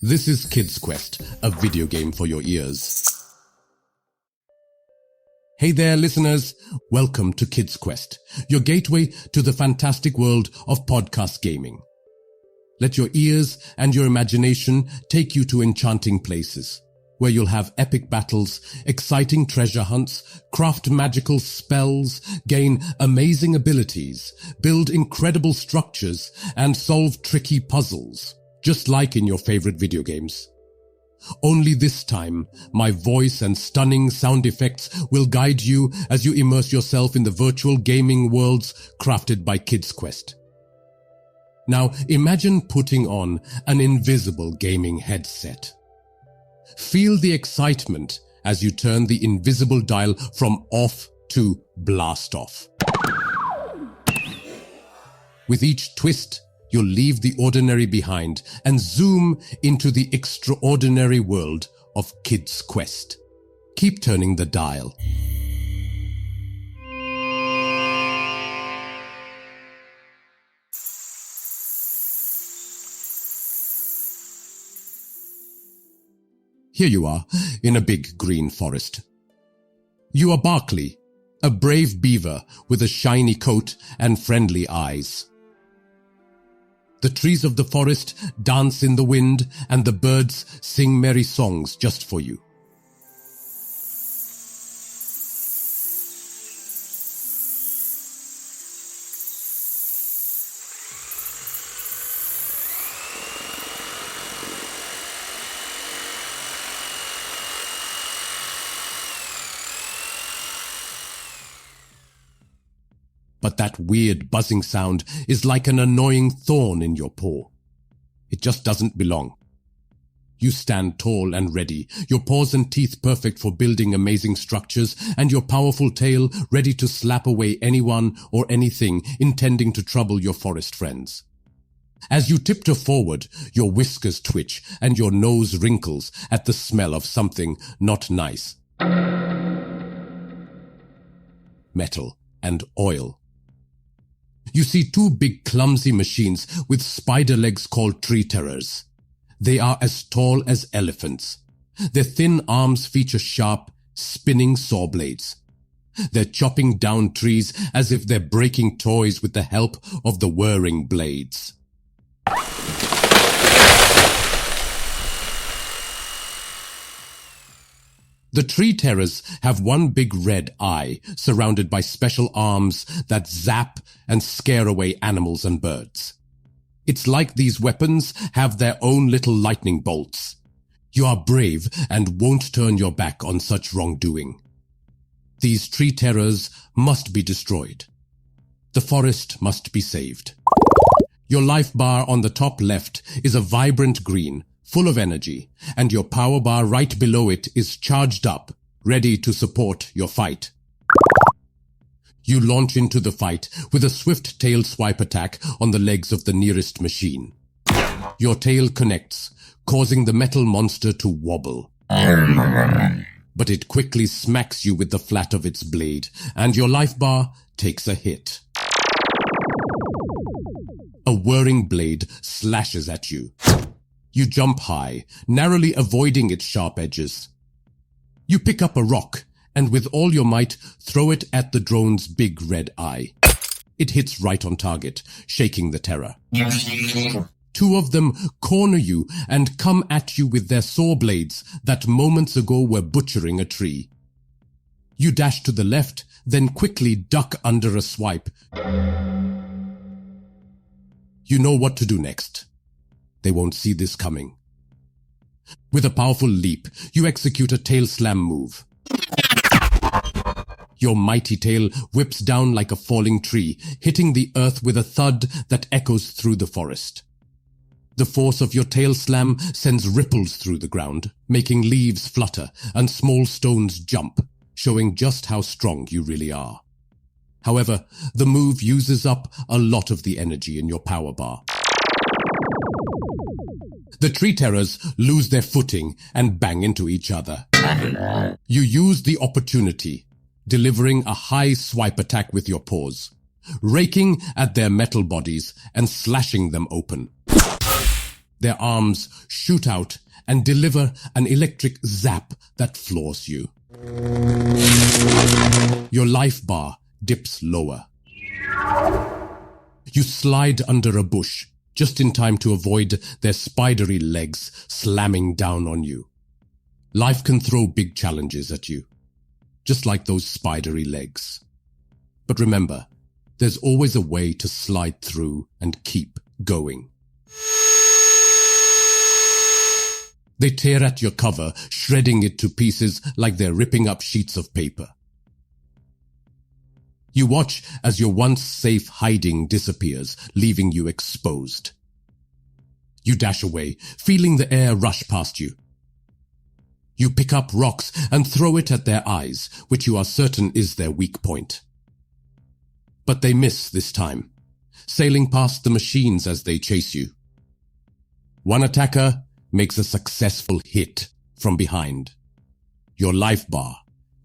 This is Kids Quest, a video game for your ears. Hey there, listeners. Welcome to Kids Quest, your gateway to the fantastic world of podcast gaming. Let your ears and your imagination take you to enchanting places, where you'll have epic battles, exciting treasure hunts, craft magical spells, gain amazing abilities, build incredible structures, and solve tricky puzzles, just like in your favorite video games. Only this time, my voice and stunning sound effects will guide you as you immerse yourself in the virtual gaming worlds crafted by Kids Quest. Now, imagine putting on an invisible gaming headset. Feel the excitement as you turn the invisible dial from off to blast off. With each twist, you'll leave the ordinary behind and zoom into the extraordinary world of Kids Quest. Keep turning the dial. Here you are, in a big green forest. You are Barkley, a brave beaver with a shiny coat and friendly eyes. The trees of the forest dance in the wind, and the birds sing merry songs just for you. But that weird buzzing sound is like an annoying thorn in your paw. It just doesn't belong. You stand tall and ready, your paws and teeth perfect for building amazing structures, and your powerful tail ready to slap away anyone or anything intending to trouble your forest friends. As you tiptoe forward, your whiskers twitch and your nose wrinkles at the smell of something not nice. Metal and oil. You see two big clumsy machines with spider legs called tree terrors. They are as tall as elephants. Their thin arms feature sharp, spinning saw blades. They're chopping down trees as if they're breaking toys with the help of the whirring blades. The tree terrors have one big red eye surrounded by special arms that zap and scare away animals and birds. It's like these weapons have their own little lightning bolts. You are brave and won't turn your back on such wrongdoing. These tree terrors must be destroyed. The forest must be saved. Your life bar on the top left is a vibrant green, full of energy, and your power bar right below it is charged up, ready to support your fight. You launch into the fight with a swift tail swipe attack on the legs of the nearest machine. Your tail connects, causing the metal monster to wobble. But it quickly smacks you with the flat of its blade, and your life bar takes a hit. A whirring blade slashes at you. You jump high, narrowly avoiding its sharp edges. You pick up a rock, and with all your might, throw it at the drone's big red eye. It hits right on target, shaking the terror. Two of them corner you and come at you with their saw blades that moments ago were butchering a tree. You dash to the left, then quickly duck under a swipe. You know what to do next. They won't see this coming. With a powerful leap, you execute a tail slam move. Your mighty tail whips down like a falling tree, hitting the earth with a thud that echoes through the forest. The force of your tail slam sends ripples through the ground, making leaves flutter and small stones jump, showing just how strong you really are. However, the move uses up a lot of the energy in your power bar. The tree terrors lose their footing and bang into each other. You use the opportunity, delivering a high swipe attack with your paws, raking at their metal bodies and slashing them open. their arms shoot out and deliver an electric zap that floors you. Your life bar dips lower. You slide under a bush, just in time to avoid their spidery legs slamming down on you. Life can throw big challenges at you, just like those spidery legs. But remember, there's always a way to slide through and keep going. They tear at your cover, shredding it to pieces like they're ripping up sheets of paper. You watch as your once safe hiding disappears, leaving you exposed. You dash away, feeling the air rush past you. You pick up rocks and throw it at their eyes, which you are certain is their weak point. But they miss this time, sailing past the machines as they chase you. One attacker makes a successful hit from behind. Your life bar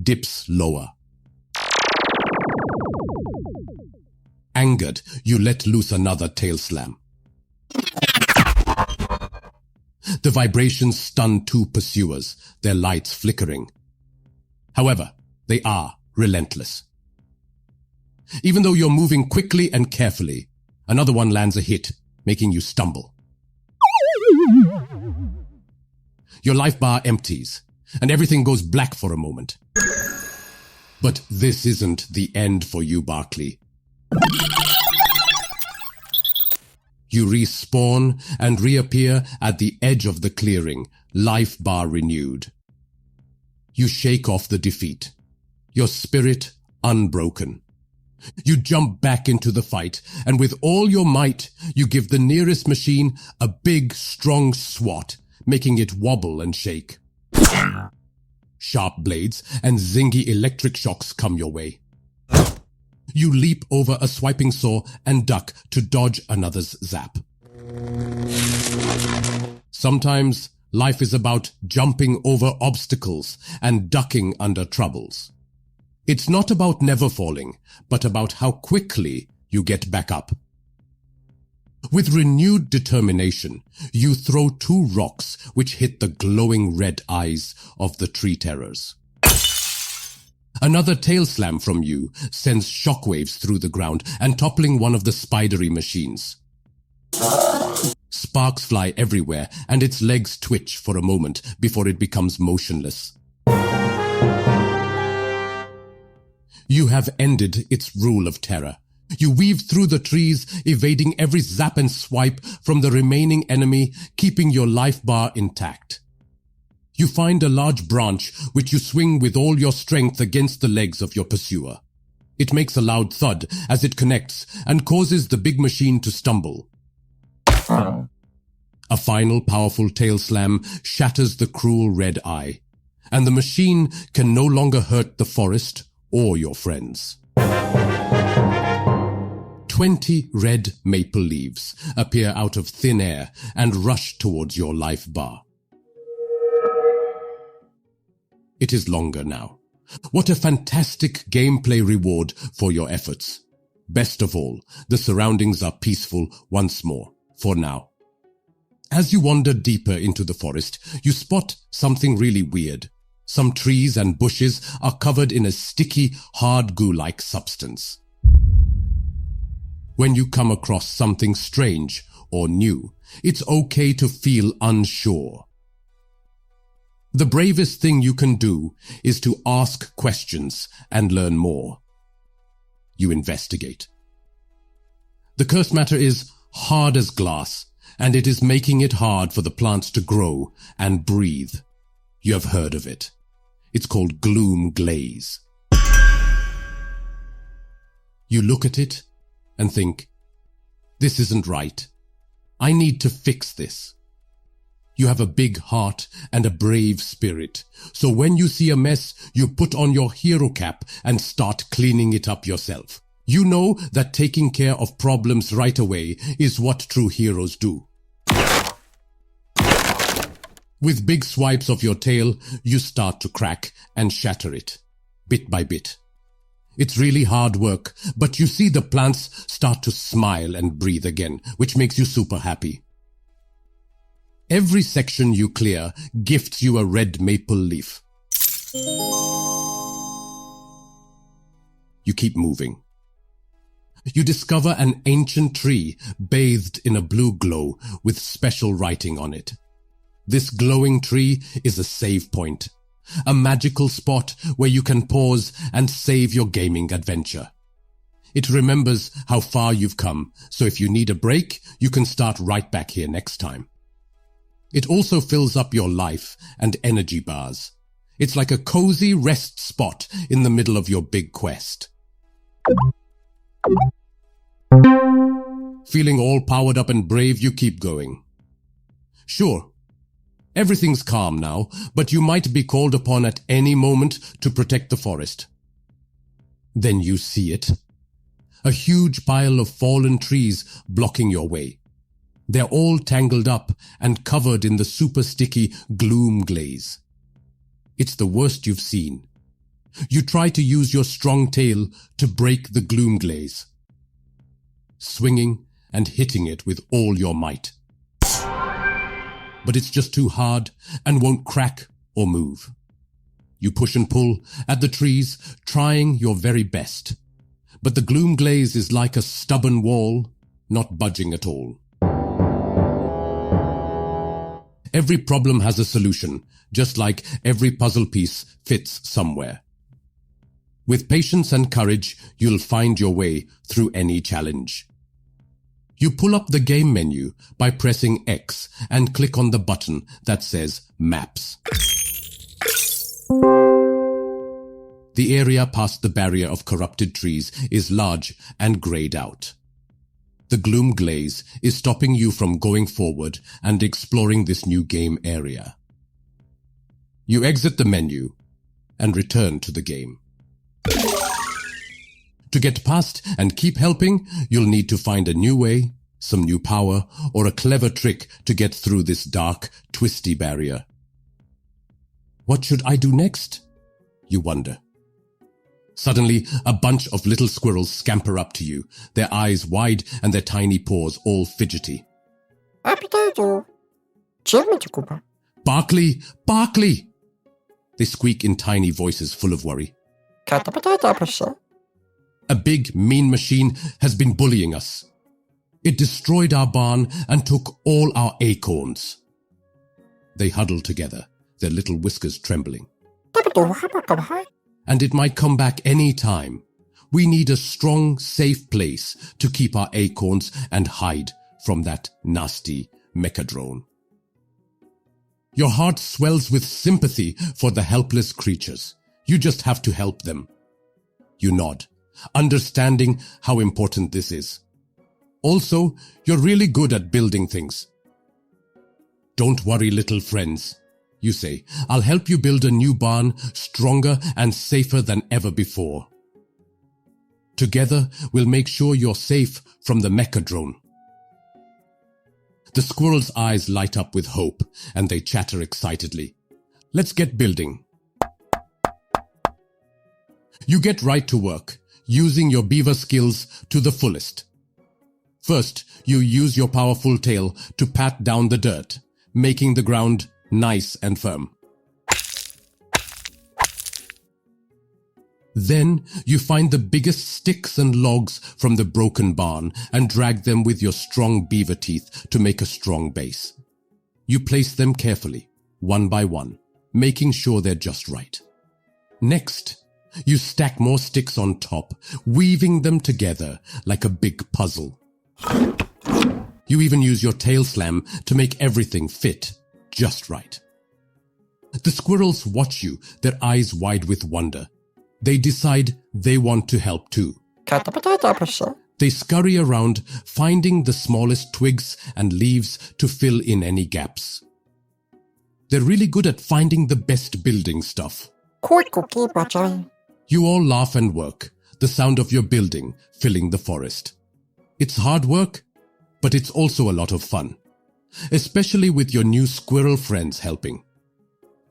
dips lower. Angered, you let loose another tail slam. The vibrations stun two pursuers, their lights flickering. However, they are relentless. Even though you're moving quickly and carefully, another one lands a hit, making you stumble. Your life bar empties, and everything goes black for a moment. But this isn't the end for you, Barkley. You respawn and reappear at the edge of the clearing, life bar renewed. You shake off the defeat, your spirit unbroken. You jump back into the fight, and with all your might, you give the nearest machine a big, strong swat, making it wobble and shake. Sharp blades and zingy electric shocks come your way. You leap over a swiping saw and duck to dodge another's zap. Sometimes life is about jumping over obstacles and ducking under troubles. It's not about never falling, but about how quickly you get back up. With renewed determination, you throw two rocks which hit the glowing red eyes of the tree terrors. Another tail slam from you sends shockwaves through the ground and toppling one of the spidery machines. Sparks fly everywhere and its legs twitch for a moment before it becomes motionless. You have ended its rule of terror. You weave through the trees, evading every zap and swipe from the remaining enemy, keeping your life bar intact. You find a large branch which you swing with all your strength against the legs of your pursuer. It makes a loud thud as it connects and causes the big machine to stumble. A final powerful tail slam shatters the cruel red eye, and the machine can no longer hurt the forest or your friends. 20 red maple leaves appear out of thin air and rush towards your life bar. It is longer now. What a fantastic gameplay reward for your efforts. Best of all, the surroundings are peaceful once more, for now. As you wander deeper into the forest, you spot something really weird. Some trees and bushes are covered in a sticky, hard goo-like substance. When you come across something strange or new, it's okay to feel unsure. The bravest thing you can do is to ask questions and learn more. You investigate. The cursed matter is hard as glass, and it is making it hard for the plants to grow and breathe. You have heard of it. It's called gloom glaze. You look at it and think, this isn't right. I need to fix this. You have a big heart and a brave spirit, so when you see a mess, you put on your hero cap and start cleaning it up yourself. You know that taking care of problems right away is what true heroes do. With big swipes of your tail, you start to crack and shatter it, bit by bit. It's really hard work, but you see the plants start to smile and breathe again, which makes you super happy. Every section you clear gifts you a red maple leaf. You keep moving. You discover an ancient tree bathed in a blue glow with special writing on it. This glowing tree is a save point, a magical spot where you can pause and save your gaming adventure. It remembers how far you've come, so if you need a break, you can start right back here next time. It also fills up your life and energy bars. It's like a cozy rest spot in the middle of your big quest. Feeling all powered up and brave, you keep going. Sure, everything's calm now, but you might be called upon at any moment to protect the forest. Then you see it. A huge pile of fallen trees blocking your way. They're all tangled up and covered in the super sticky gloom glaze. It's the worst you've seen. You try to use your strong tail to break the gloom glaze, swinging and hitting it with all your might. But it's just too hard and won't crack or move. You push and pull at the trees, trying your very best. But the gloom glaze is like a stubborn wall, not budging at all. Every problem has a solution, just like every puzzle piece fits somewhere. With patience and courage, you'll find your way through any challenge. You pull up the game menu by pressing X and click on the button that says Maps. The area past the barrier of corrupted trees is large and grayed out. The gloom glaze is stopping you from going forward and exploring this new game area. You exit the menu and return to the game. To get past and keep helping, you'll need to find a new way, some new power, or a clever trick to get through this dark, twisty barrier. What should I do next? You wonder. Suddenly, a bunch of little squirrels scamper up to you, their eyes wide and their tiny paws all fidgety. Barkley! Barkley! They squeak in tiny voices full of worry. A big, mean machine has been bullying us. It destroyed our barn and took all our acorns. They huddle together, their little whiskers trembling. And it might come back any time. We need a strong, safe place to keep our acorns and hide from that nasty mechadrone. Your heart swells with sympathy for the helpless creatures. You just have to help them. You nod, understanding how important this is. Also, you're really good at building things. Don't worry, little friends, you say. I'll help you build a new barn, stronger and safer than ever before. Together, we'll make sure you're safe from the mechadrone. The squirrel's eyes light up with hope, and they chatter excitedly. Let's get building. You get right to work, using your beaver skills to the fullest. First, you use your powerful tail to pat down the dirt, making the ground nice and firm. Then, you find the biggest sticks and logs from the broken barn and drag them with your strong beaver teeth to make a strong base. You place them carefully, one by one, making sure they're just right. Next, you stack more sticks on top, weaving them together like a big puzzle. You even use your tail slam to make everything fit just right. The squirrels watch you, their eyes wide with wonder. They decide they want to help too. They scurry around, finding the smallest twigs and leaves to fill in any gaps. They're really good at finding the best building stuff. You all laugh and work, the sound of your building filling the forest. It's hard work, but it's also a lot of fun, especially with your new squirrel friends helping.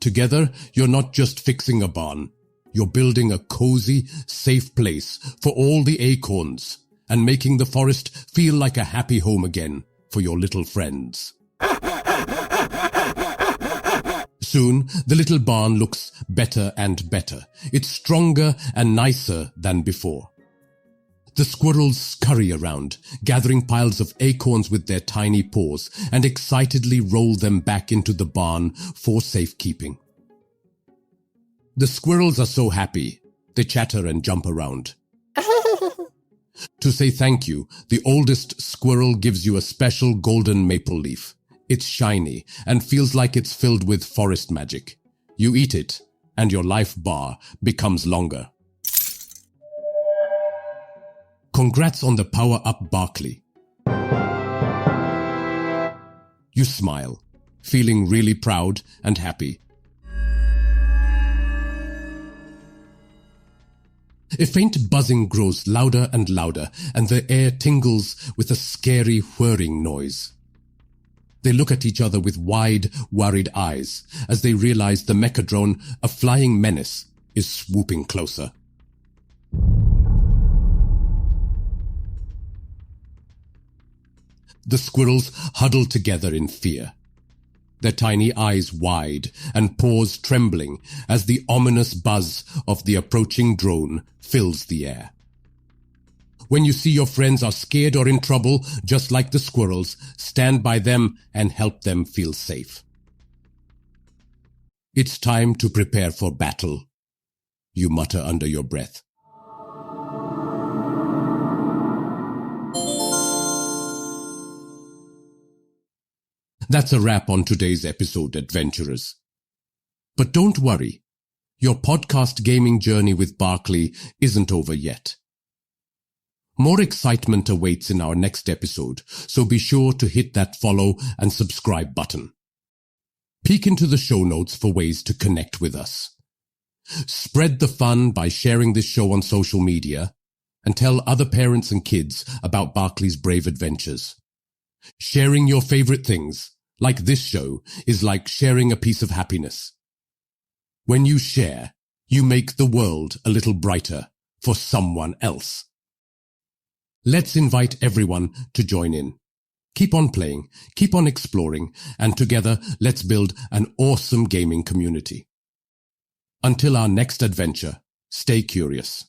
Together, you're not just fixing a barn, you're building a cozy, safe place for all the acorns and making the forest feel like a happy home again for your little friends. Soon, the little barn looks better and better. It's stronger and nicer than before. The squirrels scurry around, gathering piles of acorns with their tiny paws, and excitedly roll them back into the barn for safekeeping. The squirrels are so happy, they chatter and jump around. To say thank you, the oldest squirrel gives you a special golden maple leaf. It's shiny and feels like it's filled with forest magic. You eat it, and your life bar becomes longer. Congrats on the power-up, Barkley. You smile, feeling really proud and happy. A faint buzzing grows louder and louder, and the air tingles with a scary whirring noise. They look at each other with wide, worried eyes as they realize the mechadrone, a flying menace, is swooping closer. The squirrels huddle together in fear, their tiny eyes wide and paws trembling as the ominous buzz of the approaching drone fills the air. When you see your friends are scared or in trouble, just like the squirrels, stand by them and help them feel safe. It's time to prepare for battle, you mutter under your breath. That's a wrap on today's episode, adventurers. But don't worry, your podcast gaming journey with Barkley isn't over yet. More excitement awaits in our next episode, so be sure to hit that follow and subscribe button. Peek into the show notes for ways to connect with us. Spread the fun by sharing this show on social media and tell other parents and kids about Barkley's brave adventures. Sharing your favorite things, like this show, is like sharing a piece of happiness. When you share, you make the world a little brighter for someone else. Let's invite everyone to join in. Keep on playing, keep on exploring, and together let's build an awesome gaming community. Until our next adventure, stay curious.